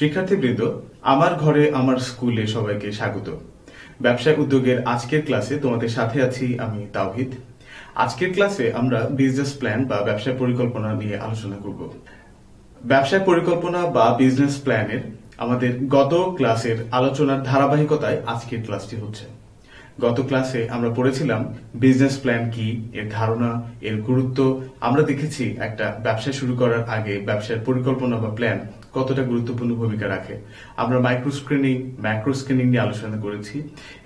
শিক্ষার্থীবৃন্দ, আমার ঘরে আমার স্কুলে সবাইকে স্বাগত। ব্যবসায় উদ্যোগের আজকের ক্লাসে তোমাদের সাথে আছি আমি তাওহিদ। আজকের ক্লাসে আমরা বিজনেস প্ল্যান বা ব্যবসায় পরিকল্পনা নিয়ে আলোচনা করব। ব্যবসায় পরিকল্পনা বা বিজনেস প্ল্যানের আমাদের গত ক্লাসের আলোচনার ধারাবাহিকতায় আজকের ক্লাসটি হচ্ছে। গত ক্লাসে আমরা পড়েছিলাম বিজনেস প্ল্যান কি, এর ধারণা, এর গুরুত্ব। আমরা দেখেছি একটা ব্যবসা শুরু করার আগে ব্যবসার পরিকল্পনা বা প্ল্যান কতটা গুরুত্বপূর্ণ ভূমিকা রাখে। আমরা মাইক্রো স্ক্রিনিং, ম্যাক্রো স্ক্রিনিং নিয়ে আলোচনা করেছি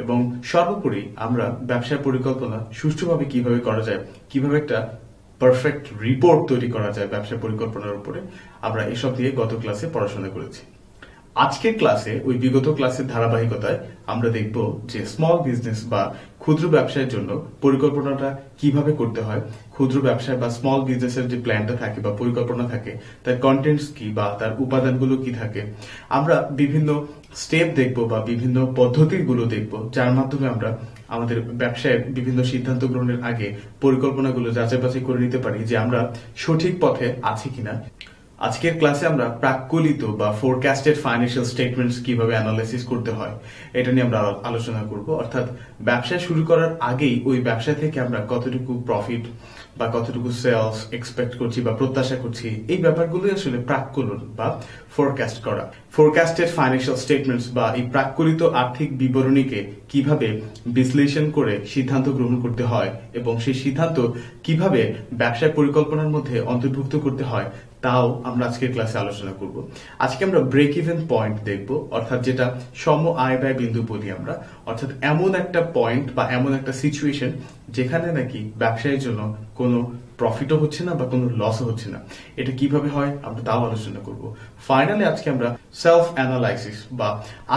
এবং সর্বোপরি আমরা ব্যবসার পরিকল্পনা সুষ্ঠুভাবে কিভাবে করা যায়, কিভাবে একটা পারফেক্ট রিপোর্ট তৈরি করা যায় ব্যবসার পরিকল্পনার উপরে, আমরা এসব দিয়ে গত ক্লাসে পড়াশোনা করেছি। আজকের ক্লাসে ওই বিগত ক্লাসের ধারাবাহিকতায় আমরা দেখব যে স্মল বিজনেস বা ক্ষুদ্র ব্যবসায়ের জন্য পরিকল্পনাটা কিভাবে করতে হয়, ক্ষুদ্র ব্যবসায় বা স্মল বিজনেসের যে প্ল্যানটা থাকে বা পরিকল্পনা থাকে তার কন্টেন্টস কি বা তার উপাদানগুলো কি থাকে। আমরা বিভিন্ন স্টেপ দেখব বা বিভিন্ন পদ্ধতিগুলো দেখব যার মাধ্যমে আমরা আমাদের ব্যবসায়ের বিভিন্ন সিদ্ধান্ত গ্রহণের আগে পরিকল্পনাগুলো যাচাই বাছাই করে নিতে পারি যে আমরা সঠিক পথে আছি কিনা। আজকের ক্লাসে আমরা প্রাক্কলিত বা ফোরকাস্টেড ফাইন্যান্সিয়াল স্টেটমেন্টস কিভাবে অ্যানালাইসিস করতে হয় এটা নিয়ে আমরা আলোচনা করব। অর্থাৎ ব্যবসা শুরু করার আগেই ওই ব্যবসা থেকে আমরা কতটুকু প্রফিট বা কতটুকু সেলস এক্সপেক্ট করছি বা প্রত্যাশা করছি, এই ব্যাপারগুলোই আসলে প্রাক্কলন বা ফোরকাস্ট করা। ফোরকাস্টেড ফাইন্যান্সিয়াল স্টেটমেন্টস বা এই প্রাক্কলিত আর্থিক বিবরণীকে কিভাবে বিশ্লেষণ করে সিদ্ধান্ত গ্রহণ করতে হয় এবং সেই সিদ্ধান্ত কিভাবে ব্যবসায় পরিকল্পনার মধ্যে অন্তর্ভুক্ত করতে হয় তাও আমরা আজকের ক্লাসে আলোচনা করব। আজকে আমরা ব্রেক ইভেন পয়েন্ট দেখব, অর্থাৎ যেটা সম আয় ব্যয় বিন্দু বলি আমরা, অর্থাৎ এমন একটা পয়েন্ট বা এমন একটা সিচুয়েশন যেখানে নাকি ব্যবসায়ের জন্য কোনো প্রফিটও হচ্ছে না বা কোনো লসও হচ্ছে না। এটা কিভাবে হয় আমরা তাও আলোচনা করব। ফাইনালি আজকে আমরা সেলফ অ্যানালাইসিস বা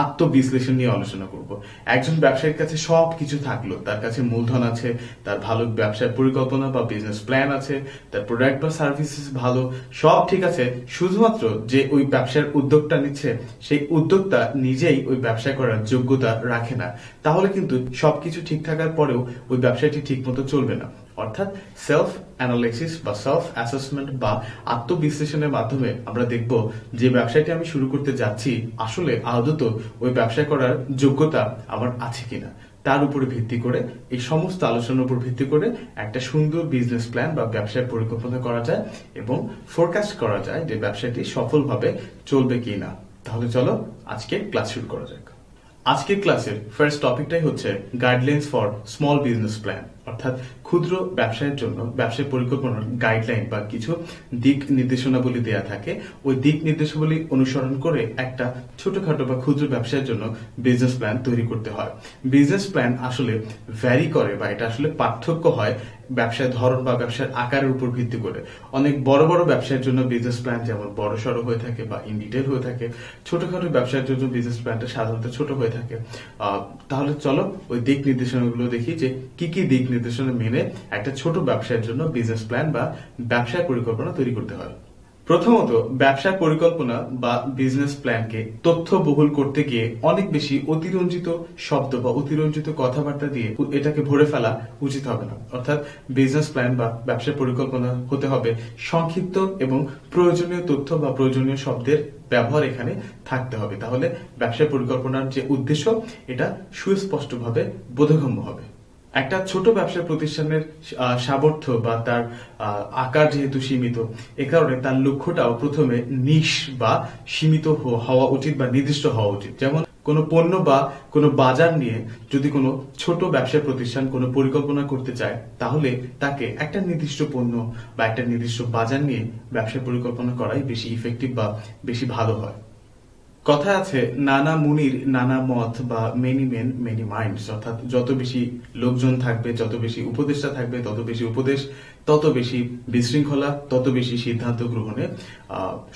আত্মবিশ্লেষণ নিয়ে আলোচনা করব। একজন ব্যবসায়ীর কাছে সবকিছু থাকলো, তার কাছে মূলধন আছে, তার ভালো ব্যবসায় পরিকল্পনা বা বিজনেস প্ল্যান আছে, তার প্রোডাক্ট বা সার্ভিসেস ভালো, সব ঠিক আছে, শুধুমাত্র যে ওই ব্যবসার উদ্যোগটা নিচ্ছে সেই উদ্যোক্তা নিজেই ওই ব্যবসা করার যোগ্যতা রাখে না, তাহলে কিন্তু সবকিছু ঠিক থাকার পরেও ওই ব্যবসাটি ঠিক মতো চলবে না। অর্থাৎ সেলফ অ্যানালাইসিস বা সেলফ অ্যাসেসমেন্ট বা আত্মবিশ্লেষণের মাধ্যমে আমরা দেখব যে ব্যবসাটি আমি শুরু করতে যাচ্ছি আসলে আদত ওই ব্যবসা করার যোগ্যতা আমার আছে কিনা। তার উপরে ভিত্তি করে, এই সমস্ত আলোচনার উপর ভিত্তি করে একটা সুন্দর বিজনেস প্ল্যান বা ব্যবসায় পরিকল্পনা করা যায় এবং ফোরকাস্ট করা যায় যে ব্যবসাটি সফলভাবে চলবে কিনা। তাহলে চলো আজকে ক্লাস শুরু করা যাক। আজকের ক্লাসের ফার্স্ট টপিকটাই হচ্ছে guidelines for small business plan, অর্থাৎ ক্ষুদ্র ব্যবসায়ের জন্য ব্যবসায় পরিকল্পনার গাইডলাইন বা কিছু দিক নির্দেশনাবলী দেয়া থাকে। ওই দিক নির্দেশাবলী অনুসরণ করে একটা ছোটখাটো বা ক্ষুদ্র ব্যবসায়ের জন্য বিজনেস প্ল্যান তৈরি করতে হয়। বিজনেস প্ল্যান আসলে ভ্যারি করে বা এটা আসলে পার্থক্য হয় ব্যবসার ধরন বা ব্যবসার আকারের উপর ভিত্তি করে। অনেক বড় বড় ব্যবসায়ের জন্য বিজনেস প্ল্যান যেমন বড় সড়ো হয়ে থাকে বা ইন ডিটেল হয়ে থাকে, ছোটখাটো ব্যবসার জন্য বিজনেস প্ল্যানটা সাধারণত ছোট হয়ে থাকে। তাহলে চলো ওই দিক নির্দেশনাগুলো দেখি যে কি কি দিক নির্দেশনা মেনে একটা ছোট ব্যবসায়ের জন্য বিজনেস প্ল্যান বা ব্যবসায় পরিকল্পনা তৈরি করতে হয়। প্রথমত, ব্যবসার পরিকল্পনা বা বিজনেস প্ল্যানকে তথ্যবহুল করতে গিয়ে অনেক বেশি অতিরঞ্জিত শব্দ বা অতিরঞ্জিত কথাবার্তা দিয়ে এটাকে ভরে ফেলা উচিত হবে না। অর্থাৎ বিজনেস প্ল্যান বা ব্যবসার পরিকল্পনা হতে হবে সংক্ষিপ্ত এবং প্রয়োজনীয় তথ্য বা প্রয়োজনীয় শব্দের ব্যবহার এখানে থাকতে হবে। তাহলে ব্যবসার পরিকল্পনার যে উদ্দেশ্য এটা সুস্পষ্টভাবে বোধগম্য হবে। একটা ছোট ব্যবসা প্রতিষ্ঠানের সামর্থ্য বা তার আকার যেহেতু সীমিত, এ কারণে তার লক্ষ্যটাও প্রথমে নিশ বা সীমিত হওয়া উচিত বা নির্দিষ্ট হওয়া উচিত। যেমন কোনো পণ্য বা কোনো বাজার নিয়ে যদি কোনো ছোট ব্যবসা প্রতিষ্ঠান কোনো পরিকল্পনা করতে চায়, তাহলে তাকে একটা নির্দিষ্ট পণ্য বা একটা নির্দিষ্ট বাজার নিয়ে ব্যবসা পরিকল্পনা করাই বেশি ইফেক্টিভ বা বেশি ভালো হয়। কথা আছে, নানা মুনির নানা মত বা মেনি মেন মেনি মাইন্ডস, অর্থাৎ যত বেশি লোকজন থাকবে, যত বেশি উপদেষ্টা থাকবে, তত বেশি উপদেশ, তত বেশি বিশৃঙ্খলা, তত বেশি সিদ্ধান্ত গ্রহণে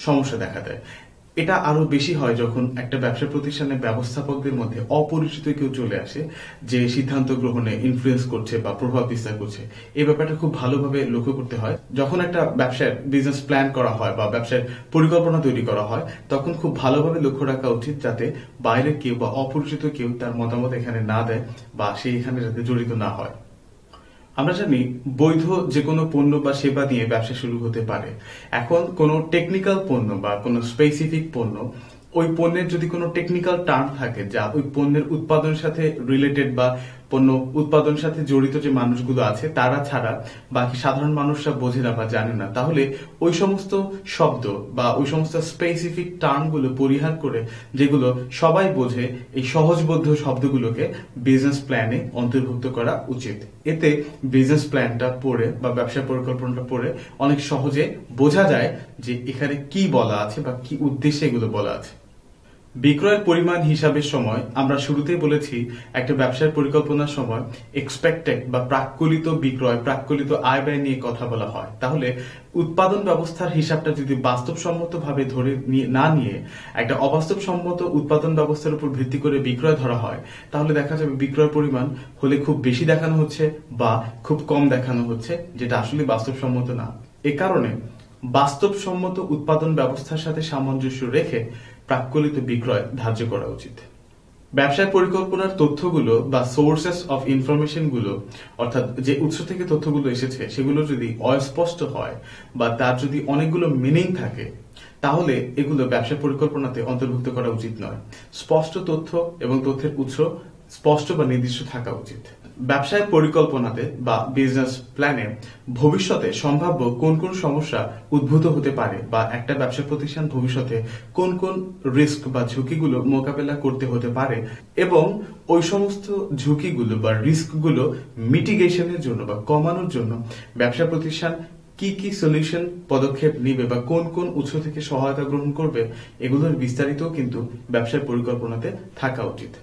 সমস্যা দেখা দেয়। এটা আরো বেশি হয় যখন একটা ব্যবসা প্রতিষ্ঠানের ব্যবস্থাপকদের মধ্যে অপরিচিত কেউ চলে আসে যে সিদ্ধান্ত গ্রহণে ইনফ্লুয়েন্স করছে বা প্রভাব বিস্তার করছে। এই ব্যাপারটা খুব ভালোভাবে লক্ষ্য করতে হয়। যখন একটা ব্যবসার বিজনেস প্ল্যান করা হয় বা ব্যবসার পরিকল্পনা তৈরি করা হয়, তখন খুব ভালোভাবে লক্ষ্য রাখা উচিত যাতে বাইরের কেউ বা অপরিচিত কেউ তার মতামত এখানে না দেয় বা সে এখানে যাতে জড়িত না হয়। আমরা জানি বৈধ যে কোনো পণ্য বা সেবা দিয়ে ব্যবসা শুরু হতে পারে। এখন কোনো টেকনিক্যাল পণ্য বা কোনো স্পেসিফিক পণ্য ওই পণ্যের যদি কোনো টেকনিক্যাল টার্ম থাকে যা ওই পণ্যের উৎপাদনের সাথে রিলেটেড বা পণ্য উৎপাদনের সাথে জড়িত যে মানুষগুলো আছে তারা ছাড়া বাকি সাধারণ মানুষরা বোঝে না বা জানে না, তাহলে ওই সমস্ত শব্দ বা ওই সমস্ত স্পেসিফিক টার্মগুলো পরিহার করে যেগুলো সবাই বোঝে এই সহজবোধ্য শব্দগুলোকে বিজনেস প্ল্যানে অন্তর্ভুক্ত করা উচিত। এতে বিজনেস প্ল্যানটা পড়ে বা ব্যবসা পরিকল্পনাটা পড়ে অনেক সহজে বোঝা যায় যে এখানে কি বলা আছে বা কি উদ্দেশ্যে এগুলো বলা আছে। বিক্রয়ের পরিমাণ হিসাবের সময় আমরা শুরুতেই বলেছি একটা ব্যবসার পরিকল্পনার সময় এক্সপেক্টেড বা প্রাক্কলিত বিক্রয়, প্রাক্কলিত আয় ব্যয় নিয়ে কথা বলা হয়। তাহলে উৎপাদন ব্যবস্থার হিসাবটা যদি বাস্তবসম্মত ভাবে ধরে না নিয়ে একটা অবাস্তবসম্মত উৎপাদন ব্যবস্থার উপর ভিত্তি করে বিক্রয় ধরা হয়, তাহলে দেখা যাবে বিক্রয়ের পরিমাণ হলে খুব বেশি দেখানো হচ্ছে বা খুব কম দেখানো হচ্ছে, যেটা আসলে বাস্তবসম্মত না। এ কারণে বাস্তবসম্মত উৎপাদন ব্যবস্থার সাথে সামঞ্জস্য রেখে প্রাক্কলিত বিক্রয় ধার্য করা উচিত। ব্যবসায় পরিকল্পনার তথ্যগুলো বা সোর্সেস অফ ইনফরমেশন গুলো, অর্থাৎ যে উৎস থেকে তথ্যগুলো এসেছে সেগুলো যদি অস্পষ্ট হয় বা তার যদি অনেকগুলো মিনিং থাকে, তাহলে এগুলো ব্যবসা পরিকল্পনাতে অন্তর্ভুক্ত করা উচিত নয়। স্পষ্ট তথ্য এবং তথ্যের উৎস স্পষ্ট বা নির্দিষ্ট থাকা উচিত। ব্যবসায় পরিকল্পনাতে বা বিজনেস প্ল্যানে ভবিষ্যতে সম্ভাব্য কোন কোন সমস্যা উদ্ভূত হতে পারে বা একটা ব্যবসা প্রতিষ্ঠান ভবিষ্যতে কোন কোন রিস্ক বা ঝুঁকিগুলো মোকাবেলা করতে হতে পারে এবং ওই সমস্ত ঝুঁকিগুলো বা রিস্কগুলো মিটিগেশনের জন্য বা কমানোর জন্য ব্যবসা প্রতিষ্ঠান কি কি সলিউশন পদক্ষেপ নিবে বা কোন কোন উৎস থেকে সহায়তা গ্রহণ করবে, এগুলোর বিস্তারিত কিন্তু ব্যবসায় পরিকল্পনাতে থাকা উচিত।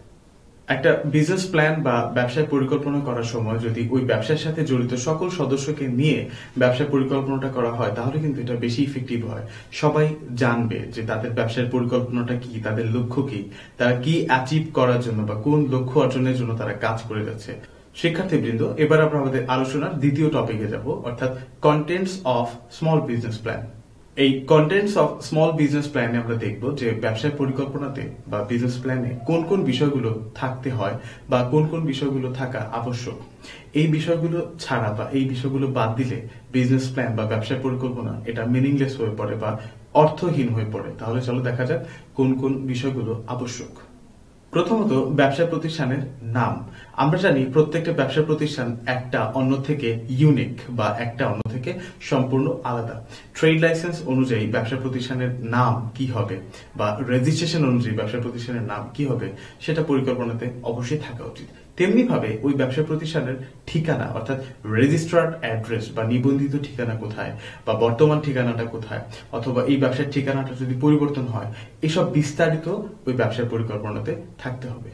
একটা বিজনেস প্ল্যান বা ব্যবসায় পরিকল্পনা করার সময় যদি ওই ব্যবসার সাথে জড়িত সকল সদস্যকে নিয়ে ব্যবসায় পরিকল্পনাটা করা হয়, তাহলে কিন্তু এটা বেশি ইফেক্টিভ হয়। সবাই জানবে যে তাদের ব্যবসার পরিকল্পনাটা কি, তাদের লক্ষ্য কি, তারা কি অ্যাচিভ করার জন্য বা কোন লক্ষ্য অর্জনের জন্য তারা কাজ করে যাচ্ছে। শিক্ষার্থীবৃন্দ, এবার আমরা আমাদের আলোচনার দ্বিতীয় টপিকে যাব, অর্থাৎ contents of small business plan. এই কন্টেন্টস অফ স্মল বিজনেস প্ল্যানে আমরা দেখব যে ব্যবসায় পরিকল্পনাতে বা বিজনেস প্ল্যানে কোন কোন বিষয়গুলো থাকতে হয় বা কোন কোন বিষয়গুলো থাকা আবশ্যক। এই বিষয়গুলো ছাড়া বা এই বিষয়গুলো বাদ দিলে বিজনেস প্ল্যান বা ব্যবসায় পরিকল্পনা এটা মিনিংলেস হয়ে পড়ে বা অর্থহীন হয়ে পড়ে। তাহলে চলো দেখা যাক কোন কোন বিষয়গুলো আবশ্যক। প্রথমত, ব্যবসা প্রতিষ্ঠানের নাম। আমরা জানি প্রত্যেকটা ব্যবসা প্রতিষ্ঠান একটা অন্য থেকে ইউনিক বা একটা অন্য থেকে সম্পূর্ণ আলাদা। ট্রেড লাইসেন্স অনুযায়ী ব্যবসা প্রতিষ্ঠানের নাম কি হবে বা রেজিস্ট্রেশন অনুযায়ী ব্যবসা প্রতিষ্ঠানের নাম কি হবে সেটা পরিকল্পনাতে অবশ্যই থাকা উচিত। তেমনি ভাবে ওই ব্যবসা প্রতিষ্ঠানের ঠিকানা, অর্থাৎ রেজিস্টার্ড অ্যাড্রেস বা নিবন্ধিত ঠিকানা কোথায় বা বর্তমান ঠিকানাটা কোথায়, অথবা এই ব্যবসার ঠিকানাটা যদি পরিবর্তন হয়, এসব বিস্তারিত ওই ব্যবসার পরিকল্পনাতে থাকতে হবে।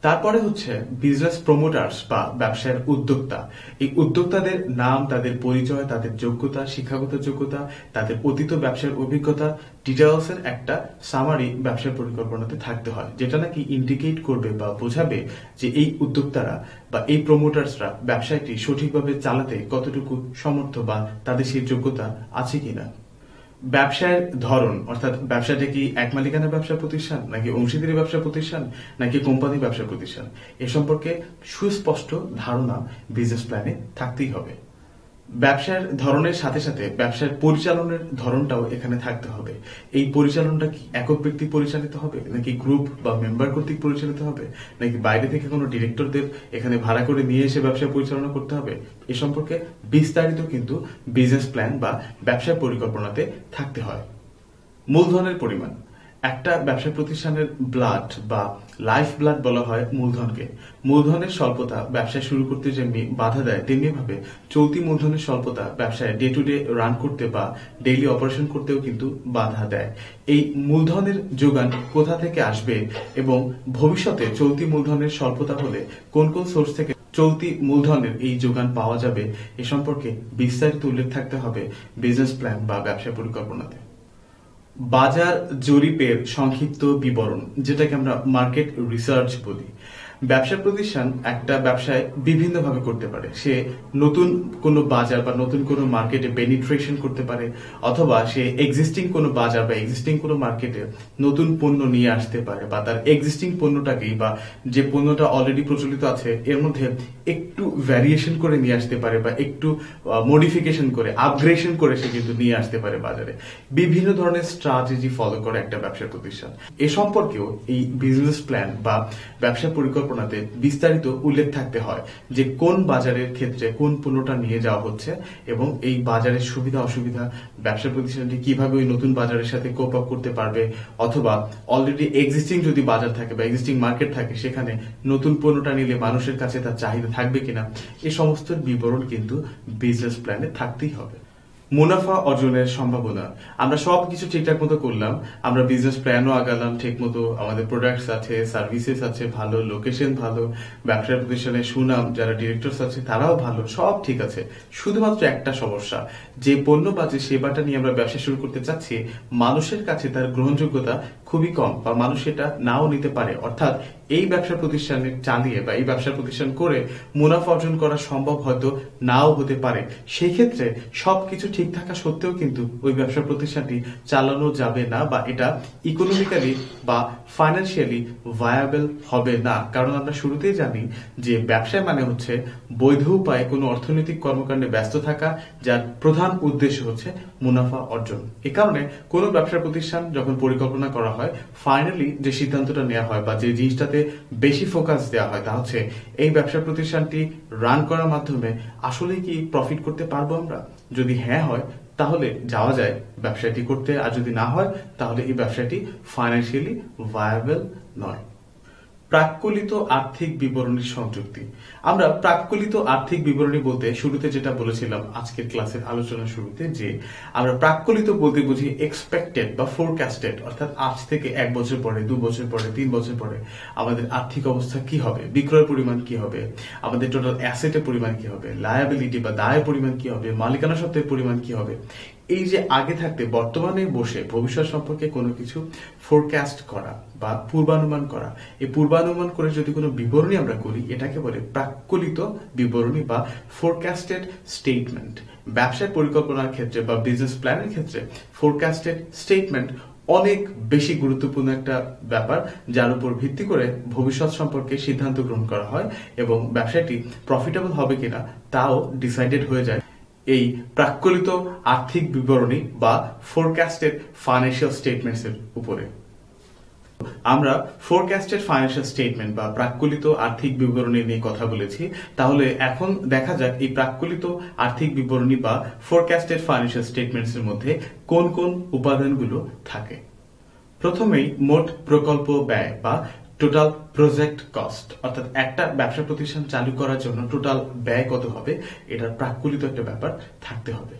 তারপরে হচ্ছে বিজনেস প্রমোটার্স বা ব্যবসার উদ্যোক্তা। এই উদ্যোক্তাদের নাম, তাদের পরিচয়, তাদের যোগ্যতা, শিক্ষাগত যোগ্যতা, তাদের অতীত ব্যবসার অভিজ্ঞতা ডিটেলস এর একটা সামারি ব্যবসার পরিকল্পনাতে থাকতে হয়, যেটা নাকি ইন্ডিকেট করবে বা বোঝাবে যে এই উদ্যোক্তারা বা এই প্রমোটার্সরা ব্যবসাটি সঠিকভাবে চালাতে কতটুকু সমর্থ বা তাদের সেই যোগ্যতা আছে কিনা। ব্যবসার ধরন, অর্থাৎ ব্যবসাটা কি এক মালিকানা ব্যবসা প্রতিষ্ঠান নাকি অংশীদারি ব্যবসা প্রতিষ্ঠান নাকি কোম্পানি ব্যবসা প্রতিষ্ঠান, এ সম্পর্কে সুস্পষ্ট ধারণা বিজনেস প্ল্যানে থাকতেই হবে। ব্যবসার ধরনের সাথে সাথে ব্যবসার পরিচালনের ধরনটাও এখানে থাকতে হবে। এই পরিচালনটা কি একক ব্যক্তি পরিচালিত হবে নাকি গ্রুপ বা মেম্বার কর্তৃক পরিচালিত হবে নাকি বাইরে থেকে কোনো ডিরেক্টরদের এখানে ভাড়া করে নিয়ে এসে ব্যবসা পরিচালনা করতে হবে, এ সম্পর্কে বিস্তারিত কিন্তু বিজনেস প্ল্যান বা ব্যবসা পরিকল্পনাতে থাকতে হয়। মূলধনের পরিমাণ। একটা ব্যবসা প্রতিষ্ঠানের ব্লাড বা লাইফ ব্লাড বলা হয় মূলধনকে। মূলধনের স্বল্পতা ব্যবসা শুরু করতে যেমনি বাধা দেয়, তেমনি ভাবে চলতি মূলধনের স্বল্পতা ব্যবসায় ডে টু ডে রান করতে বা ডেইলি অপারেশন করতেও কিন্তু বাধা দেয়। এই মূলধনের যোগান কোথা থেকে আসবে এবং ভবিষ্যতে চলতি মূলধনের স্বল্পতা হলে কোন কোন সোর্স থেকে চলতি মূলধনের এই যোগান পাওয়া যাবে, এ সম্পর্কে বিস্তারিত উল্লেখ থাকতে হবে বিজনেস প্ল্যান বা ব্যবসা পরিকল্পনাতে। বাজার জরিপের সংক্ষিপ্ত বিবরণ, যেটাকে আমরা মার্কেট রিসার্চ বলি। ব্যবসা প্রতিষ্ঠান একটা ব্যবসায় বিভিন্নভাবে করতে পারে। সে নতুন কোনো বাজার বা নতুন কোনো মার্কেটে পেনিট্রেশন করতে পারে, অথবা সে এক্সিস্টিং কোনো বাজার বা এক্সিস্টিং কোনো মার্কেটে নতুন পণ্য নিয়ে আসতে পারে, বা তার এক্সিস্টিং পণ্যটাকেই বা যে পণ্যটা অলরেডি প্রচলিত আছে এর মধ্যে একটু ভ্যারিয়েশন করে নিয়ে আসতে পারে, বা একটু মডিফিকেশন করে আপগ্রেডেশন করে সে কিন্তু নিয়ে আসতে পারে বাজারে। বিভিন্ন ধরনের স্ট্র্যাটেজি ফলো করে একটা ব্যবসা প্রতিষ্ঠান। এ সম্পর্কেও এই বিজনেস প্ল্যান বা ব্যবসা পরিকল্পনাতে বিস্তারিত উল্লেখ থাকতে হয় যে কোন বাজারের ক্ষেত্রে কোন পণ্যটা নিয়ে যাওয়া হচ্ছে, এবং এই বাজারের সুবিধা অসুবিধা, ব্যবসা প্রতিষ্ঠানটি কিভাবে ওই নতুন বাজারের সাথে কোপ আপ করতে পারবে, অথবা অলরেডি এক্সিস্টিং যদি বাজার থাকে বা এক্সিস্টিং মার্কেট থাকে সেখানে নতুন পণ্যটা নিলে মানুষের কাছে তার চাহিদা থাকবে কিনা, এই সমস্ত বিবরণ কিন্তু বিজনেস প্ল্যানে থাকতেই হবে। মুনাফা অর্জনের সম্ভাবনা, আমরা সবকিছু ঠিকঠাক মতো করলাম, আমরা বিজনেস প্ল্যানও আগালাম ঠিক মতো, আমাদের প্রোডাক্টস আছে, সার্ভিসেস আছে, ভালো লোকেশন, ভালো ব্যবসা প্রতিষ্ঠানের সুনাম, যারা ডিরেক্টরস আছে তারাও ভালো, সব ঠিক আছে। শুধুমাত্র একটা সমস্যা, যে পণ্য বা যে সেবাটা নিয়ে আমরা ব্যবসা শুরু করতে চাচ্ছি মানুষের কাছে তার গ্রহণযোগ্যতা খুবই কম, বা মানুষ এটা নাও নিতে পারে। অর্থাৎ এই ব্যবসা প্রতিষ্ঠানে চালিয়ে বা এই ব্যবসা প্রতিষ্ঠান করে মুনাফা অর্জন করা সম্ভব হয়তো নাও হতে পারে। সেই ক্ষেত্রে সবকিছু ঠিক থাকা সত্ত্বেও কিন্তু ওই ব্যবসা প্রতিষ্ঠানটি চালানো যাবে না, বা এটা ইকোনমিক্যালি বা ফাইন্যান্সিয়ালি ভায়াবল হবে না। কারণ আমরা শুরুতেই জানি যে ব্যবসায় মানে হচ্ছে বৈধ উপায়ে কোনো অর্থনৈতিক কর্মকাণ্ডে ব্যস্ত থাকা, যার প্রধান উদ্দেশ্য হচ্ছে মুনাফা অর্জন। এ কারণে কোনো ব্যবসা প্রতিষ্ঠান যখন পরিকল্পনা করা হয়, ফাইনালি যে সিদ্ধান্তটা নেওয়া হয় বা যে জিনিসটাতে বেশি ফোকাস দেওয়া হয় তা হচ্ছে এই ব্যবসা প্রতিষ্ঠানটি রান করার মাধ্যমে আসলে কি প্রফিট করতে পারবো আমরা। যদি হ্যাঁ হয় তাহলে যাওয়া যায় ব্যবসাটি করতে, আর যদি না হয় তাহলে এই ব্যবসাটি ফাইন্যান্সিয়ালি ভায়াবল নয়। প্রাক্কলিত আর্থিক বিবরণীর সংযুক্তি, আমরা প্রাক্কলিত আর্থিক বিবরণী বলতে শুরুতে যেটা বলেছিলাম আজকের ক্লাসের আলোচনার শুরুতে, যে আমরা প্রাক্কলিত বলতে বুঝি এক্সপেক্টেড বা ফোরকাস্টেড, অর্থাৎ আজ থেকে 1 বছর পরে, 2 বছর পরে, 3 বছর পরে আমাদের আর্থিক অবস্থা কি হবে, বিক্রয়ের পরিমাণ কি হবে, আমাদের টোটাল অ্যাসেটের পরিমাণ কি হবে, লায়াবিলিটি বা দায়ের পরিমাণ কি হবে, মালিকানা সত্ত্বের পরিমাণ কি হবে। এই যে আগে থাকতে বর্তমানে বসে ভবিষ্যৎ সম্পর্কে কোনো কিছু ফোরকাস্ট করা বা পূর্বানুমান করা, এই পূর্বানুমান করে যদি কোনো বিবরণী আমরা করি এটাকে বলে প্রাক্কলিত বিবরণী বা ফোরকাস্টেড স্টেটমেন্ট। ব্যবসায় পরিকল্পনার ক্ষেত্রে বা বিজনেস প্ল্যানের ক্ষেত্রে ফোরকাস্টেড স্টেটমেন্ট অনেক বেশি গুরুত্বপূর্ণ একটা ব্যাপার, যার উপর ভিত্তি করে ভবিষ্যৎ সম্পর্কে সিদ্ধান্ত গ্রহণ করা হয় এবং ব্যবসাটি প্রফিটেবল হবে কিনা তাও ডিসাইডেড হয়ে যায় এই প্রাক্কলিত আর্থিক বিবরণী বা ফোরকাস্টেড ফাইন্যান্সিয়াল স্টেটমেন্টস এর উপরে। আমরা ফোরকাস্টেড ফাইন্যান্সিয়াল স্টেটমেন্ট বা প্রাক্কলিত আর্থিক বিবরণী নিয়ে কথা বলেছি, তাহলে এখন দেখা যাক এই প্রাক্কলিত আর্থিক বিবরণী বা ফোরকাস্টেড ফাইন্যান্সিয়াল স্টেটমেন্টস এর মধ্যে কোন কোন উপাদানগুলো থাকে। প্রথমেই মোট প্রকল্প ব্যয় বা টোটাল প্রজেক্ট কস্ট, অর্থাৎ একটা ব্যবসা প্রতিষ্ঠান চালু করার জন্য টোটাল ব্যয় কত হবে এটার প্রাক্কলিত একটা ব্যাপার থাকতে হবে।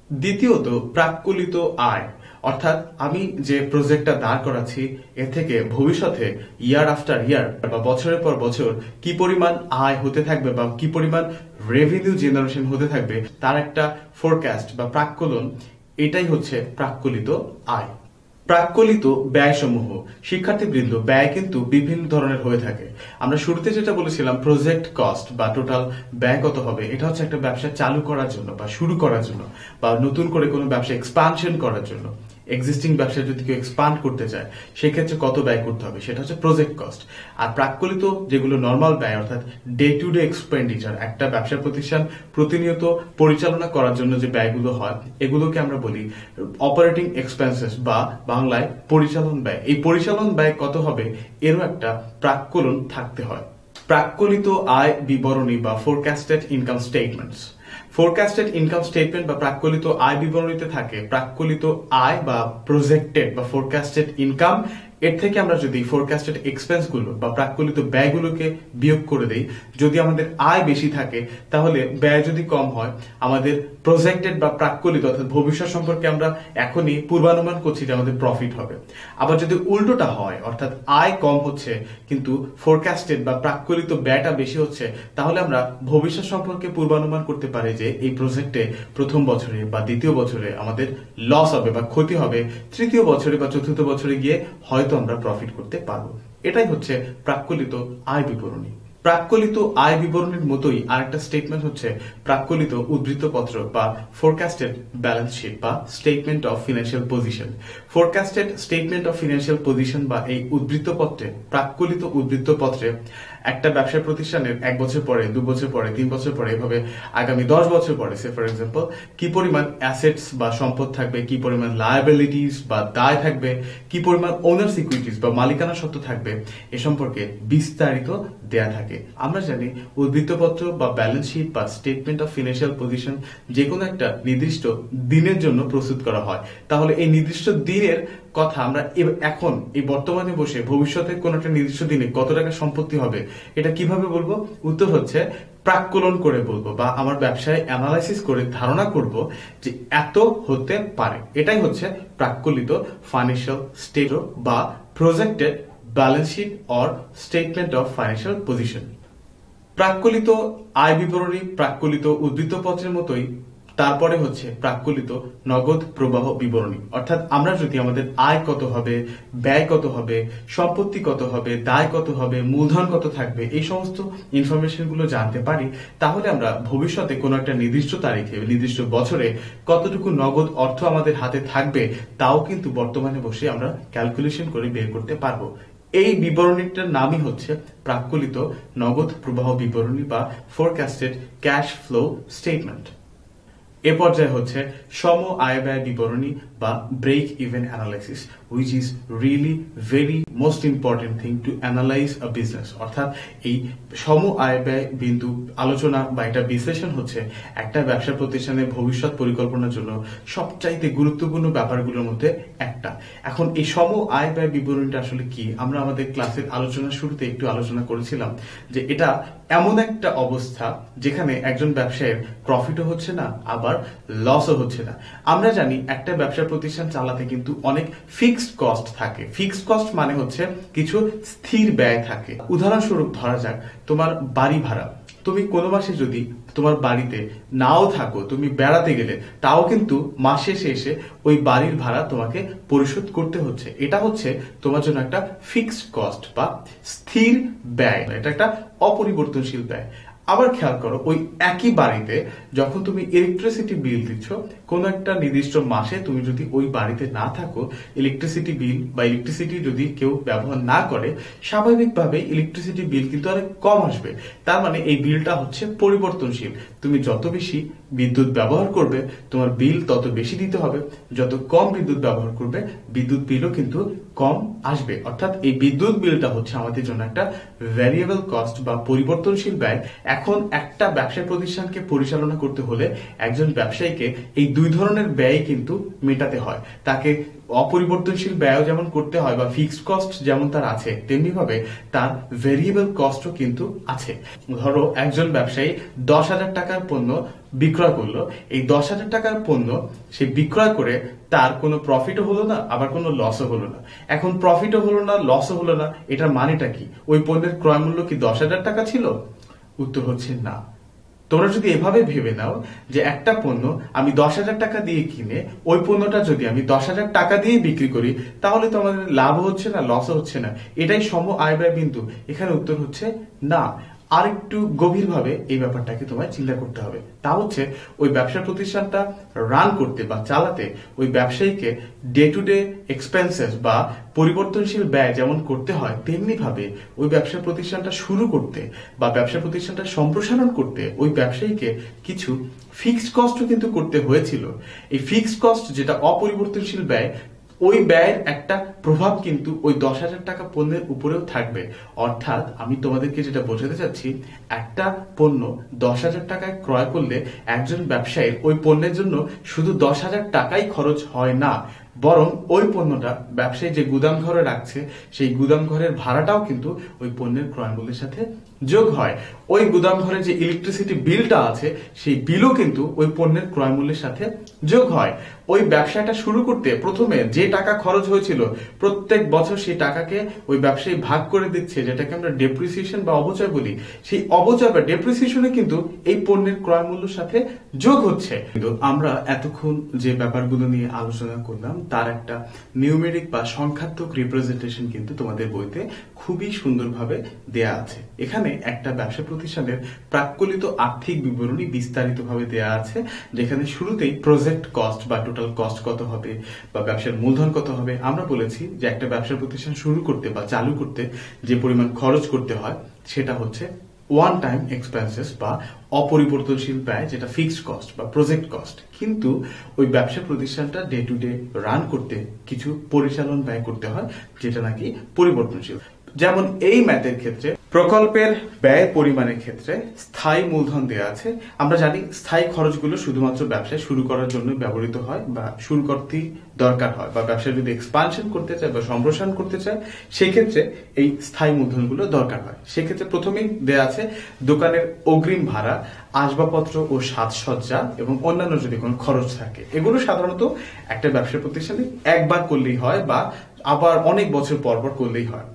দ্বিতীয়ত প্রাক্কলিত আয়, অর্থাৎ আমি যে প্রজেক্টটা দাঁড় করাচ্ছি এ থেকে ভবিষ্যতে ইয়ার আফটার ইয়ার বা বছরের পর বছর কি পরিমাণ আয় হতে থাকবে বা কি পরিমাণ রেভিনিউ জেনারেশন হতে থাকবে তার একটা ফোরকাস্ট বা প্রাক্কলন, এটাই হচ্ছে প্রাক্কলিত আয়। প্রাক্কলিত ব্যয়সমূহ, শিক্ষার্থীবৃন্দ ব্যয় কিন্তু বিভিন্ন ধরনের হয়ে থাকে। আমরা শুরুতে যেটা বলেছিলাম প্রজেক্ট কস্ট বা টোটাল ব্যয় কত হবে, এটা হচ্ছে একটা ব্যবসা চালু করার জন্য বা শুরু করার জন্য বা নতুন করে কোনো ব্যবসা এক্সপানশন করার জন্য। এক্সিস্টিং ব্যবসা যদি কেউ এক্সপান্ড করতে চায় সেক্ষেত্রে কত ব্যয় করতে হবে সেটা হচ্ছে প্রজেক্ট কস্ট। আর প্রাক্কলিত যেগুলো নর্মাল ব্যয় অর্থাৎ ডে টু ডে এক্সপেন্ডিচার, একটা ব্যবসা প্রতিষ্ঠান প্রতিনিয়ত পরিচালনা করার জন্য যে ব্যয়গুলো হয় এগুলোকে আমরা বলি অপারেটিং এক্সপেন্সেস বা বাংলায় পরিচালন ব্যয়। এই পরিচালন ব্যয় কত হবে এরও একটা প্রাক্কলন থাকতে হয়। প্রাক্কলিত আয় বিবরণী বা ফোরকাস্টেড ইনকাম স্টেটমেন্টস। ফোরকাস্টেড ইনকাম স্টেটমেন্ট বা প্রাক্কলিত আয় বিবরণীতে থাকে প্রাক্কলিত আয় বা প্রজেক্টেড বা ফোরকাস্টেড ইনকাম, এর থেকে আমরা যদি ফোরকাস্টেড এক্সপেন্স গুলো বা প্রাক্কলিত ব্যয়গুলোকে বিয়োগ করে দেই, যদি আমাদের আয় বেশি থাকে তাহলে ব্যয় যদি কম হয় আমাদের প্রজেক্টেড বা প্রাক্কলিত অর্থাৎ ভবিষ্যৎ সম্পর্কে আমরা এখনই পূর্বানুমান করছি যে আমাদের প্রফিট হবে। আবার যদি উল্টোটা হয় অর্থাৎ আয় কম হচ্ছে কিন্তু ফোরকাস্টেড বা প্রাক্কলিত ব্যয়টা বেশি হচ্ছে, তাহলে আমরা ভবিষ্যৎ সম্পর্কে পূর্বানুমান করতে পারি যে এই প্রজেক্টে প্রথম বছরে বা দ্বিতীয় বছরে আমাদের লস হবে বা ক্ষতি হবে, তৃতীয় বছরে বা চতুর্থ বছরে গিয়ে হয়তো হয়তো আমরা প্রফিট করতে পারবো। এটাই হচ্ছে প্রাক্কলিত আয় বিবরণী। প্রাক্কলিত আয় বিবরণীর মতোই আরেকটা স্টেটমেন্ট হচ্ছে প্রাক্কলিত উদ্ধৃতপত্র বা ফোরকাস্টেড ব্যালেন্স শিট বা statement of financial position. Forecasted statement of financial position বা এই উদ্ধৃতপত্রে, প্রাক্কলিত উদ্ধৃতপত্রে একটা ব্যবসা প্রতিষ্ঠানের 1 বছর পরে, 2 বছর পরে, 3 বছর পরে, এভাবে আগামী 10 বছর পরে সে ফর এক্সাম্পল কি পরিমাণ অ্যাসেটস বা সম্পদ থাকবে, কি পরিমাণ লায়াবিলিটিস বা দায় থাকবে, কি পরিমাণ ওনার্স ইকুইটিস বা মালিকানা সত্ত্ব থাকবে, এ সম্পর্কে বিস্তারিত দেয়া থাকে। আমরা জানি উদ্ধৃতপত্র বা ব্যালেন্স শিট বা স্টেটমেন্ট অফ ফিনান্সিয়াল পজিশন যে কোনো একটা নির্দিষ্ট দিনের জন্য প্রস্তুত করা হয়। তাহলে এই নির্দিষ্ট দিনের কথা আমরা এখন এই বর্তমানে বসে ভবিষ্যতে কোন একটা নির্দিষ্ট দিনে কত টাকা সম্পত্তি হবে এটা কিভাবে বলবো? উত্তর হচ্ছে প্রাক্কলন করে বলবো, বা আমার ব্যবসায় অ্যানালাইসিস করে ধারণা করব যে এত হতে পারে। এটাই হচ্ছে প্রাক্কলিত ফাইন্যান্সিয়াল স্টেট বা projected balance sheet or statement of financial position. প্রাক্কলিত আয় বিবরণী প্রাক্কলিত উদ্ধৃতপত্রের মতোই তারপরে হচ্ছে প্রাক্কলিত নগদ প্রবাহ বিবরণী। অর্থাৎ আমরা যদি আমাদের আয় কত হবে, ব্যয় কত হবে, সম্পত্তি কত হবে, দায় কত হবে, মূলধন কত থাকবে, এই সমস্ত ইনফরমেশন গুলো জানতে পারি, তাহলে আমরা ভবিষ্যতে কোনো একটা নির্দিষ্ট তারিখে, নির্দিষ্ট বছরে কতটুকু নগদ অর্থ আমাদের হাতে থাকবে তাও কিন্তু বর্তমানে বসে আমরা ক্যালকুলেশন করে বের করতে পারবো। এই বিবরণীটার নামই হচ্ছে প্রাক্কলিত নগদ প্রবাহ বিবরণী বা ফোরকাস্টেড ক্যাশ ফ্লো স্টেটমেন্ট। এ পর্যায়ে হচ্ছে সম আয় ব্যয় বিবরণী বা break even analysis, which is really very most important thing to analyse a business. অর্থাৎ এই সম আয় ব্যয় বিন্দু আলোচনা বা এটা বিশ্লেষণ হচ্ছে একটা ব্যবসা প্রতিষ্ঠানের ভবিষ্যৎ পরিকল্পনার জন্য সবচাইতে গুরুত্বপূর্ণ ব্যাপারগুলোর মধ্যে একটা। এখন এই সম আয় ব্যয় বিবরণীটা আসলে কি, আমরা আমাদের ক্লাসের আলোচনার শুরুতে একটু আলোচনা করেছিলাম যে এটা এমন একটা অবস্থা যেখানে একজন ব্যবসায়ীর প্রফিটও হচ্ছে না আবার লসও হচ্ছে না। আমরা জানি একটা ব্যবসা প্রতিষ্ঠান চালাতে কিন্তু অনেক ফিক্সড কস্ট থাকে। ফিক্সড কস্ট মানে হচ্ছে কিছু স্থির ব্যয় থাকে। উদাহরণস্বরূপ ধরা যাক তোমার বাড়ি ভাড়া, তুমি কোনো মাসে যদি তোমার বাড়িতে নাও থাকো, তুমি বেড়াতে গেলে, তাও কিন্তু মাসে শেষে ওই বাড়ির ভাড়া তোমাকে পরিশোধ করতে হচ্ছে। এটা হচ্ছে তোমার জন্য একটা ফিক্সড কস্ট বা স্থির ব্যয়, এটা একটা অপরিবর্তনশীল ব্যয়। আবার খেয়াল করো, ওই একই বাড়িতে যখন তুমি ইলেকট্রিসিটি বিল দিচ্ছ, কোন একটা নির্দিষ্ট মাসে তুমি যদি ওই বাড়িতে না থাকো, ইলেকট্রিসিটি বিল বা ইলেকট্রিসিটি যদি কেউ ব্যবহার না করে, স্বাভাবিকভাবে ইলেকট্রিসিটি বিল কিন্তু অনেক কম আসবে। তার মানে এই বিলটা হচ্ছে পরিবর্তনশীল। তুমি যত বেশি বিদ্যুৎ ব্যবহার করবে তোমার বিল তত বেশি দিতে হবে, যত কম বিদ্যুৎ ব্যবহার করবে বিদ্যুৎ বিলও কিন্তু কম আসবে। অর্থাৎ এই বিদ্যুৎ বিলটা হচ্ছে আমাদের জন্য একটা ভ্যারিয়েবল কস্ট বা পরিবর্তনশীল ব্যয়। এখন একটা ব্যবসা প্রতিষ্ঠানকে পরিচালনা করতে হলে একজন ব্যবসায়ীকে এই দুই ধরনের ব্যয় কিন্তু মেটাতে হয়। তাকে অপরিবর্তনশীল ব্যয় যেমন করতে হয় বা ফিক্সড কস্ট যেমন তার আছে, তেমনি ভাবে তার ভেরিয়েবল কস্টও কিন্তু আছে। ধরো একজন ব্যবসায়ী 10,000 টাকার পণ্য বিক্রয় করলো, এই 10,000 টাকার পণ্য সে বিক্রয় করে তার কোনো প্রফিটও হলো না আবার কোনো লসও হলো না। এখন প্রফিটও হলো না, লসও হলো না, এটার মানেটা কি? ওই পণ্যের ক্রয় মূল্য কি 10,000 টাকা ছিল? উত্তর হচ্ছে না। তোমরা যদি এভাবে ভেবে নাও যে একটা পণ্য আমি 10,000 টাকা দিয়ে কিনে ওই পণ্যটা যদি আমি 10,000 টাকা দিয়ে বিক্রি করি, তাহলে তো আমাদের লাভ হচ্ছে না, লসও হচ্ছে না। এটাই সম আয় ব্যয় বিন্দু। এখানে উত্তর হচ্ছে না। আর একটু গভীরভাবে এই ব্যাপারটাকে তোমায় চিন্তা করতে হবে। তা হচ্ছে ওই ব্যবসা প্রতিষ্ঠানটা রান করতে বা চালাতে ওই ব্যবসায়ীকে ডে টু ডে এক্সপেন্সেস বা পরিবর্তনশীল ব্যয় যেমন করতে হয়, তেমনি ভাবে ওই ব্যবসা প্রতিষ্ঠানটা শুরু করতে বা ব্যবসা প্রতিষ্ঠানটা সম্প্রসারণ করতে ওই ব্যবসায়ীকে কিছু ফিক্সড কস্টও কিন্তু করতে হয়েছিল। এই ফিক্সড কস্ট যেটা অপরিবর্তনশীল ব্যয়, ওই ব্যয়ের একটা প্রভাব কিন্তু ওই 10,000 টাকা পণ্যের উপরেও থাকবে। অর্থাৎ আমি তোমাদেরকে যেটা বোঝাতে চাচ্ছি, একটা পণ্য 10,000 টাকায় ক্রয় করলে একজন ব্যবসায়ীর ওই পণ্যের জন্য শুধু 10,000 টাকাই খরচ হয় না, বরং ওই পণ্যটা ব্যবসায়ী যে গুদাম ঘরে রাখছে সেই গুদাম ঘরের ভাড়াটাও কিন্তু ওই পণ্যের ক্রয় মূল্যের সাথে যোগ হয়। ওই গুদাম ঘরে যে ইলেকট্রিসিটি বিলটা আছে সেই বিলও কিন্তু ওই পণ্যের ক্রয় মূল্যের সাথে যোগ হয়। ওই ব্যবসাটা শুরু করতে প্রথমে যে টাকা খরচ হয়েছিল প্রত্যেক বছর সেই টাকাকে ওই ব্যবসায়ী ভাগ করে দিচ্ছে, যেটাকে আমরা ডেপ্রিসিয়েশন বা অপচয় বলি। সেই অপচয় বা ডেপ্রিসিয়েশনে কিন্তু এই পণ্যের ক্রয় মূল্যের সাথে যোগ হচ্ছে। কিন্তু আমরা এতক্ষণ যে ব্যাপারগুলো নিয়ে আলোচনা করলাম তার একটা নিউমেরিক বা সংখ্যাত্মক রিপ্রেজেন্টেশন কিন্তু তোমাদের বইতে খুবই সুন্দরভাবে দেয়া আছে। এখানে একটা ব্যবসা প্রতিষ্ঠানের প্রাক্কলিত আর্থিক বিবরণী বিস্তারিতভাবে দেয়া আছে, যেখানে শুরুতেই প্রজেক্ট কস্ট বা টোটাল কস্ট কত হবে বা ব্যবসার মূলধন কত হবে। আমরা বলেছি যে একটা ব্যবসা প্রতিষ্ঠান শুরু করতে বা চালু করতে যে পরিমাণ খরচ করতে হয় সেটা হচ্ছে ওয়ান টাইম এক্সপেন্সেস বা অপরিবর্তনশীল ব্যয়, যেটা ফিক্সড কস্ট বা প্রজেক্ট কস্ট। কিন্তু ওই ব্যবসা প্রতিষ্ঠানটা ডে টু ডে রান করতে কিছু পরিচালন ব্যয় করতে হয়, যেটা নাকি পরিবর্তনশীল। যেমন এই ম্যাথের ক্ষেত্রে প্রকল্পের ব্যয় পরিমাণের ক্ষেত্রে স্থায়ী মূলধন দেওয়া আছে। আমরা জানি স্থায়ী খরচগুলো শুধুমাত্র ব্যবসায় শুরু করার জন্য ব্যবহৃত হয় বা শুরু করতেই দরকার হয়, বা ব্যবসা যদি এক্সপানশন করতে চায় বা সম্প্রসারণ করতে চায় সেই ক্ষেত্রে এই স্থায়ী মূলধনগুলো দরকার হয়। সেক্ষেত্রে প্রথমেই দেওয়া আছে দোকানের অগ্রিম ভাড়া, আসবাবপত্র ও সাজসজ্জা এবং অন্যান্য যদি কোনো খরচ থাকে। এগুলো সাধারণত একটা ব্যবসা প্রতিষ্ঠানে একবার করলেই হয় বা আবার অনেক বছর পর পর করলেই হয়।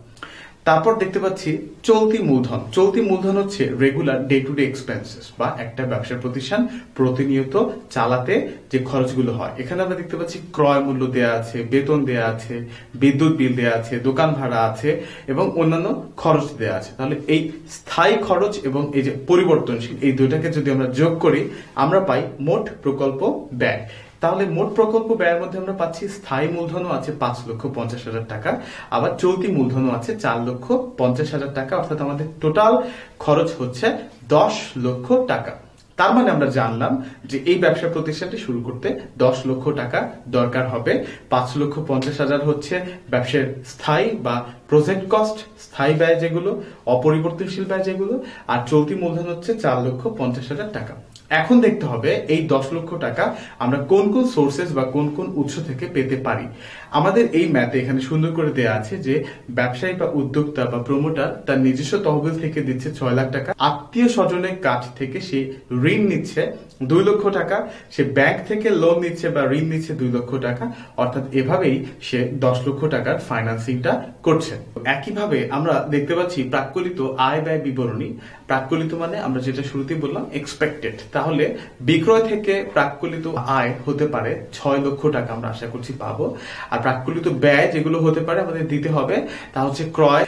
তারপর দেখতে পাচ্ছি চলতি মূলধন। চলতি মূলধন হচ্ছে regular day to day expenses বা একটা ব্যবসা প্রতিষ্ঠান প্রতিনিয়ত চালাতে যে খরচগুলো হয়। এখানে আমরা দেখতে পাচ্ছি ক্রয় মূল্য দেয়া আছে, বেতন দেয়া আছে, বিদ্যুৎ বিল দেয়া আছে, দোকান ভাড়া আছে এবং অন্যান্য খরচ দেয়া আছে। তাহলে এই স্থায়ী খরচ এবং এই যে পরিবর্তনশীল, এই দুটাকে যদি আমরা যোগ করি আমরা পাই মোট প্রকল্প ব্যয়। তাহলে মোট প্রকল্প ব্যয়ের মধ্যে আমরা পাচ্ছি স্থায়ী মূলধনও আছে 5,50,000 টাকা, আবার চলতি মূলধনও আছে 4,50,000 টাকা, অর্থাৎ আমাদের টোটাল খরচ হচ্ছে 10 লক্ষ টাকা। তার মানে আমরা জানলাম যে এই ব্যবসা প্রতিষ্ঠানটি শুরু করতে 10 লক্ষ টাকা দরকার হবে। 5,50,000 হচ্ছে ব্যবসার স্থায়ী বা প্রজেক্ট কস্ট, স্থায়ী ব্যয় যেগুলো, অপরিবর্তনশীল ব্যয় যেগুলো, আর চলতি মূলধন হচ্ছে 4,50,000 টাকা। এখন দেখতে হবে এই 10 লক্ষ টাকা আমরা কোন কোন সোর্সেস বা কোন কোন উৎস থেকে পেতে পারি। আমাদের এই ম্যাথে এখানে সুন্দর করে দেয়া আছে যে ব্যবসায়ী বা উদ্যোক্তা বা প্রমোটার তার নিজস্ব তহবিল থেকে দিচ্ছে 6 লাখ টাকা, আত্মীয় স্বজনের কাছ থেকে সে ঋণ নিচ্ছে 2 লক্ষ টাকা, সে ব্যাংক থেকে লোন নিচ্ছে বা ঋণ নিচ্ছে 2 লক্ষ টাকা, অর্থাৎ এভাবেই সে 10 লক্ষ টাকার ফাইন্যান্সিংটা করছে। একইভাবে আমরা দেখতে পাচ্ছি প্রাক্কলিত আয় ব্যয় বিবরণী। প্রাক্কলিত মানে আমরা যেটা শুরুতেই বললাম এক্সপেক্টেড। তাহলে বিক্রয় থেকে প্রাক্কলিত আয় হতে পারে 6 লক্ষ টাকা, আমরা আশা করছি পাবো। আর প্রাক্কলিত ব্যয় যেগুলো হতে পারে আমাদের দিতে হবে তা হচ্ছে ক্রয়,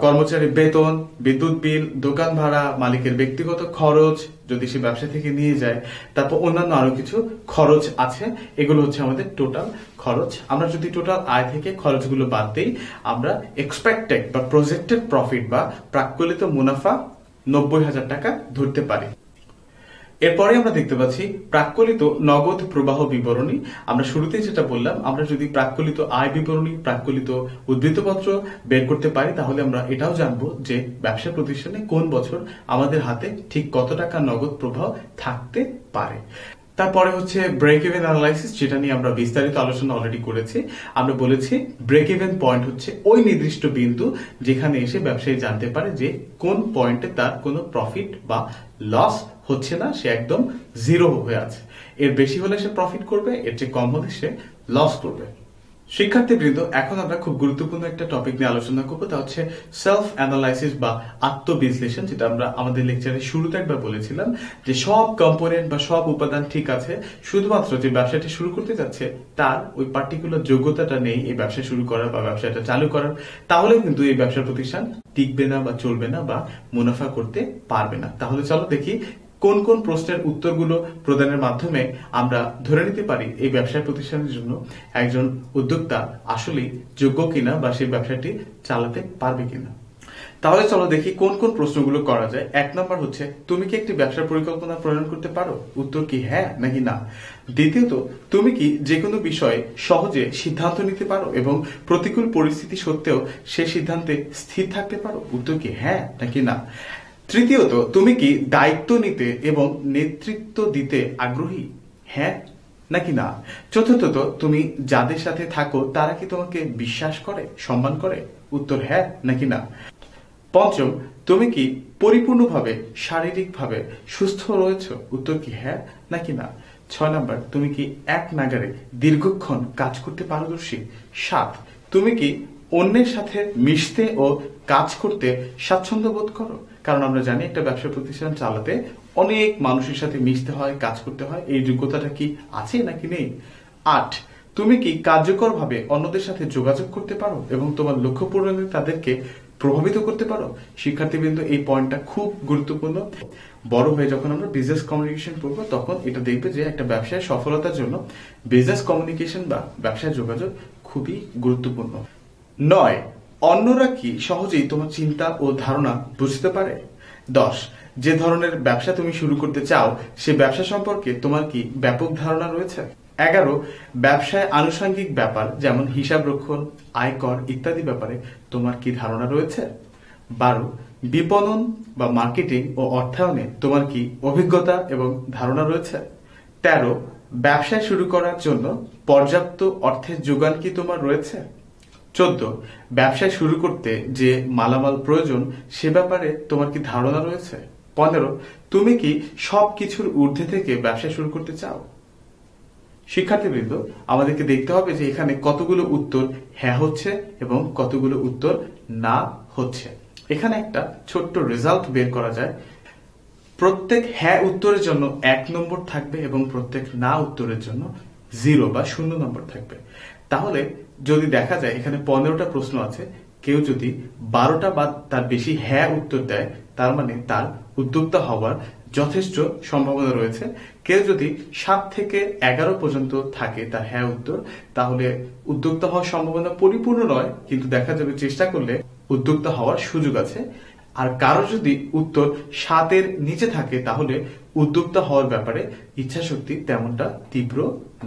কর্মচারী বেতন, বিদ্যুৎ বিল, দোকান ভাড়া, মালিকের ব্যক্তিগত খরচ যদি সে ব্যবসা থেকে নিয়ে যায়, তারপর অন্যান্য আরো কিছু খরচ আছে। এগুলো হচ্ছে আমাদের টোটাল খরচ। আমরা যদি টোটাল আয় থেকে খরচগুলো বাদ দিই আমরা এক্সপেক্টেড বা প্রজেক্টেড প্রফিট বা প্রাক্কলিত মুনাফা 90,000 টাকা ধরতে পারি। এরপরে আমরা দেখতে পাচ্ছি প্রাক্কলিত নগদ প্রবাহ বিবরণী। আমরা শুরুতেই যেটা বললাম, আমরা যদি প্রাক্কলিত আয় বিবরণী, প্রাক্কলিত উদ্ধৃতপত্র বের করতে পারি তাহলে আমরা এটাও জানবো যে ব্যবসা প্রতিষ্ঠানে কোন বছর আমাদের হাতে ঠিক কত টাকা নগদ প্রবাহ থাকতে পারে। তারপরে হচ্ছে ব্রেক ইভেন অ্যানালাইসিস, যেটা নিয়ে আমরা বিস্তারিত আলোচনা অলরেডি করেছি। আমরা বলেছি ব্রেক ইভেন পয়েন্ট হচ্ছে ওই নির্দিষ্ট বিন্দু যেখানে এসে ব্যবসায়ী জানতে পারে যে কোন পয়েন্টে তার কোনো প্রফিট বা লস হচ্ছে না, সে একদম জিরো হয়ে আছে। এর বেশি হলে সে প্রফিট করবে, এর চেয়ে কম হলে সে লস করবে। শিক্ষার্থীবৃন্দ, এখন আমরা খুব গুরুত্বপূর্ণ একটা টপিক নিয়ে আলোচনা করবো, তা হচ্ছে সেলফ অ্যানালাইসিস বা আত্মবিশ্লেষণ, যেটা আমরা আমাদের লেকচারের শুরুতে একবার বলেছিলাম যে সব কম্পোনেন্ট বা সব উপাদান ঠিক আছে, শুধুমাত্র যে ব্যবসাটি শুরু করতে যাচ্ছে তার ওই পার্টিকুলার যোগ্যতাটা নেই এই ব্যবসা শুরু করার বা ব্যবসাটা চালু করার, তাহলে কিন্তু এই ব্যবসা প্রতিষ্ঠান টিকবে না বা চলবে না বা মুনাফা করতে পারবে না। তাহলে চলো দেখি কোন কোন প্রশ্নের উত্তরগুলো প্রদানের মাধ্যমে আমরা ধরে নিতে পারি এই ব্যবসা প্রতিষ্ঠানের জন্য একজন উদ্যোক্তা আসলেই যোগ্য কিনা বা সেই ব্যবসাটি চালাতে পারবে কিনা। তাহলে চলো দেখি কোন কোন প্রশ্নগুলো করা যায়। 1 নম্বর হচ্ছে, তুমি কি একটি ব্যবসার পরিকল্পনা প্রণয়ন করতে পারো? উত্তর কি হ্যাঁ নাকি না। দ্বিতীয়ত, তুমি কি যে কোনো বিষয়ে সহজে সিদ্ধান্ত নিতে পারো এবং প্রতিকূল পরিস্থিতি সত্ত্বেও সে সিদ্ধান্তে স্থির থাকতে পারো? উত্তর কি হ্যাঁ নাকি না। তৃতীয়ত, তুমি কি দায়িত্ব নিতে এবং নেতৃত্ব দিতে আগ্রহী? হ্যাঁ নাকি না। চতুর্থত, তুমি যাদের সাথে থাকো তারা কি তোমাকে বিশ্বাস করে, সম্মান করে? উত্তর হ্যাঁ নাকি না। পঞ্চম, তুমি কি পরিপূর্ণভাবে শারীরিকভাবে সুস্থ রয়েছো? উত্তর কি হ্যাঁ নাকি না। 6 নাম্বার, তুমি কি এক নাগারে দীর্ঘক্ষণ কাজ করতে পারদর্শী? 7, তুমি কি অন্যের সাথে মিশতে ও কাজ করতে স্বাচ্ছন্দ্য বোধ করো? কারণ আমরা জানি একটা ব্যবসা প্রতিষ্ঠান চালাতে অনেক মানুষের সাথে মিশতে হয়, কাজ করতে হয়। এই যোগ্যতাটা কি আছে নাকি নেই? 8, তুমি কি কার্যকরভাবে অন্যদের সাথে যোগাযোগ করতে পারো এবং তোমার লক্ষ্য পূরণে তাদেরকে প্রভাবিত করতে পারো? শিক্ষার্থীবৃন্দ, এই পয়েন্টটা খুব গুরুত্বপূর্ণ। বড় হয়ে যখন আমরা বিজনেস কমিউনিকেশন পড়বো তখন এটা দেখবে যে একটা ব্যবসায় সফলতার জন্য বিজনেস কমিউনিকেশন বা ব্যবসায় যোগাযোগ খুবই গুরুত্বপূর্ণ। 9, অন্যরা কি সহজেই তোমার চিন্তা ও ধারণা বুঝতে পারে? 10, যে ধরনের ব্যবসা তুমি শুরু করতে চাও সে ব্যবসা সম্পর্কে তোমার কি ব্যাপক ধারণা রয়েছে? 11, ব্যবসায় আনুষঙ্গিক ব্যাপার যেমন হিসাব রক্ষণ, আয়কর ইত্যাদি ব্যাপারে তোমার কি ধারণা রয়েছে? 12, বিপণন বা মার্কেটিং ও অর্থায়নে তোমার কি অভিজ্ঞতা এবং ধারণা রয়েছে? 13, ব্যবসা শুরু করার জন্য পর্যাপ্ত অর্থের যোগান কি তোমার রয়েছে? 14, ব্যবসা শুরু করতে যে মালামাল প্রয়োজন সে ব্যাপারে তোমার কি ধারণা রয়েছে? 15, তুমি কি সবকিছুর ঊর্ধ্বে থেকে ব্যবসা শুরু করতে চাও? শিক্ষার্থীবৃন্দ, আমাদেরকে দেখতে হবে যে এখানে কতগুলো উত্তর হ্যাঁ হচ্ছে এবং কতগুলো উত্তর না হচ্ছে। এখানে একটা ছোট্ট রেজাল্ট বের করা যায়। প্রত্যেক হ্যাঁ উত্তরের জন্য 1 নম্বর থাকবে এবং প্রত্যেক না উত্তরের জন্য 0 বা 0 নম্বর থাকবে। তাহলে যদি দেখা যায় এখানে 15টা প্রশ্ন আছে, কেউ যদি 12টা বা তার বেশি হ্যাঁ উত্তর দেয় তার মানে তার উদ্যোক্তা হওয়ার যথেষ্ট সম্ভাবনা রয়েছে। কেউ যদি 7 থেকে 11 পর্যন্ত থাকে তার হ্যাঁ উত্তর, তাহলে উদ্যোক্তা হওয়ার সম্ভাবনা পরিপূর্ণ নয়, কিন্তু দেখা যাবে চেষ্টা করলে উদ্যোক্তা হওয়ার সুযোগ আছে। আর কারো যদি উত্তর 7 এর নিচে থাকে তাহলে উদ্যোক্তা হওয়ার ব্যাপারে ইচ্ছাশক্তি তেমনটা তীব্র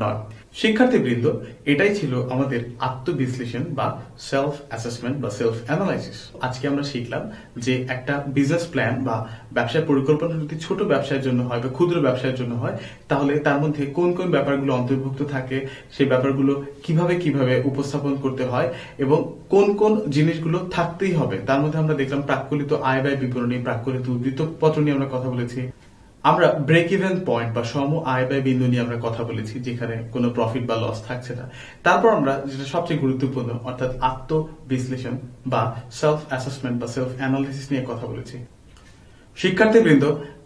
নয়। শিক্ষার্থীবৃন্দ, এটাই ছিল আমাদের আত্মবিশ্লেষণ বা সেলফ অ্যাসেসমেন্ট বা সেলফ অ্যানালাইসিস। আজকে আমরা শিখলাম যে একটা বিজনেস প্ল্যান বা ব্যবসার পরিকল্পনা যদি ছোট ব্যবসার জন্য হয় বা ক্ষুদ্র ব্যবসার জন্য হয় তাহলে তার মধ্যে কোন কোন ব্যাপারগুলো অন্তর্ভুক্ত থাকে, সেই ব্যাপারগুলো কিভাবে কিভাবে উপস্থাপন করতে হয় এবং কোন কোন জিনিসগুলো থাকতেই হবে। তার মধ্যে আমরা দেখলাম প্রাক্কলিত আয় ব্যয় বিবরণী, প্রাক্কলিত উদ্ধৃতপত্র নিয়ে আমরা কথা বলেছি। আমরা ব্রেক ইভেন পয়েন্ট বা সম আয় ব্যয় বিন্দু নিয়ে আমরা কথা বলেছি, যেখানে কোনো প্রফিট বা লস থাকছে না। তারপর আমরা যেটা সবচেয়ে গুরুত্বপূর্ণ অর্থাৎ আত্মবিশ্লেষণ বা সেলফ অ্যাসেসমেন্ট বা সেলফ অ্যানালিসিস নিয়ে কথা বলেছি। শিক্ষার্থীবৃন্দ,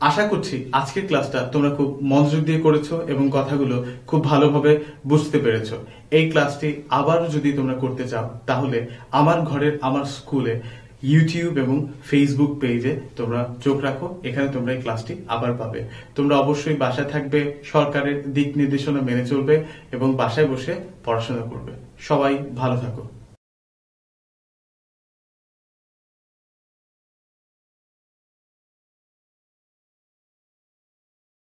আশা করছি আজকের ক্লাসটা তোমরা খুব মনোযোগ দিয়ে করেছো এবং কথাগুলো খুব ভালোভাবে বুঝতে পেরেছো। এই ক্লাসটি আবার যদি তোমরা করতে চাও তাহলে আমার ঘরের আমার স্কুলে ইউটিউব এবং ফেসবুক পেজে তোমরা চোখ রাখো, এখানে তোমরা এই ক্লাসটি আবার পাবে। তোমরা অবশ্যই বাসায় থাকবে, সরকারের দিক নির্দেশনা মেনে চলবে এবং বাসায় বসে পড়াশোনা করবে। সবাই ভালো থাকো।